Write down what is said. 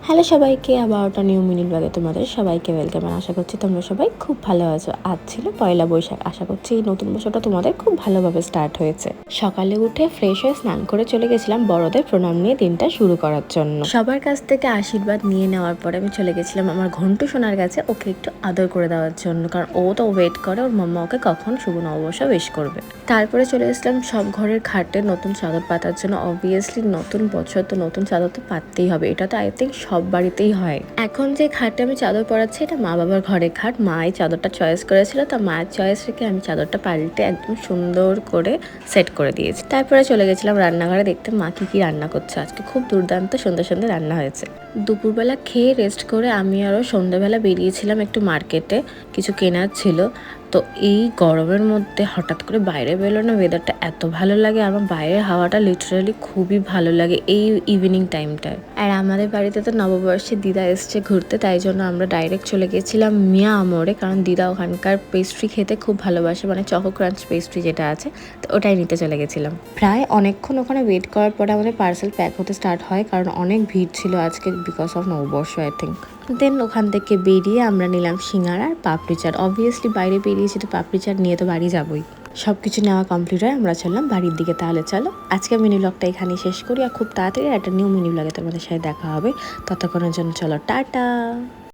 Hello সবাইকে, আবার একটা নিউ মিনি ব্লগে তোমাদের সবাইকে ওয়েলকাম। আশা করছি তোমরা সবাই খুব ভালো আছো। আজ ছিল পয়লা বৈশাখ। আশা করছি এই নতুন বছরটা তোমাদের খুব ভালোভাবে স্টার্ট হয়েছে। সকালে উঠে ফ্রেশ হয়ে স্নান করে চলে গেছিলাম বড়দের প্রণাম নিয়ে দিনটা শুরু করার জন্য। সবার কাছ থেকে আশীর্বাদ নিয়ে নেওয়ার পরে আমি চলে গেছিলাম আমার ঘন্টু সোনার কাছে, ওকে একটু আদর করে দেওয়ার জন্য, কারণ ও তো ওয়েট করে ওর মাম্মা ওকে কখন শুভ নববর্ষ উইশ করবে। তারপরে চলে গেছিলাম সব ঘরের খাটে নতুন চাদর পাতার জন্য। অবভিয়াসলি নতুন বছর তো নতুন চাদর তো পাততেই হবে, এটা তো আই থিঙ্ক সব বাড়িতেই হয়। এখন যে খাটে আমি চাদর পরাচ্ছি এটা মা বাবার ঘরে খাট। মা এই চাদরটা চয়েস করেছিল, তা মায়ের চয়েস রেখে আমি চাদরটা পাল্টে একদম সুন্দর করে সেট করে দিয়েছি। তারপরে চলে গেছিলাম রান্নাঘরে দেখতে মা কি রান্না করছে। আজকে খুব দুর্দান্ত সুন্দর সুন্দর রান্না হয়েছে। দুপুরবেলা খেয়ে রেস্ট করে আমি আরও সন্ধ্যাবেলা বেরিয়েছিলাম একটু মার্কেটে, কিছু কেনার ছিল। তো এই গরমের মধ্যে হঠাৎ করে বাইরে বেরোনো ওয়েদারটা এত ভালো লাগে, আমার বাইরের হাওয়াটা লিটারালি খুবই ভালো লাগে এই ইভিনিং টাইমটায়। আর আমাদের বাড়িতে তো নববর্ষে দিদা এসছে ঘুরতে, তাই জন্য আমরা ডাইরেক্ট চলে গেছিলাম মিয়া আমরে, কারণ দিদা ওখানকার পেস্ট্রি খেতে খুব ভালোবাসে, মানে চকো ক্রাঞ্চ পেস্ট্রি যেটা আছে, তো ওটাই নিতে চলে গেছিলাম। প্রায় অনেকক্ষণ ওখানে ওয়েট করার পরে আমাদের পার্সেল প্যাক হতে স্টার্ট হয়, কারণ অনেক ভিড় ছিল আজকে বিকজ অফ নববর্ষ আই থিঙ্ক। দেন ওখান থেকে বেরিয়ে আমরা নিলাম সিঙ্গারা আর পাপড়ি চাট। অবভিয়াসলি বাইরে বেরিয়েছি তো পাপড়ি চাট নিয়ে তো বাড়ি যাবোই। সব কিছু নেওয়া কমপ্লিট হয় আমরা চললাম বাড়ির দিকে। তাহলে চলো আজকে মিনি ব্লগটা এখানেই শেষ করি, আর খুব তাড়াতাড়ি একটা নিউ মিনি ব্লগে তোমাদের সাথে দেখা হবে। ততক্ষণের জন্য চলো টাটা।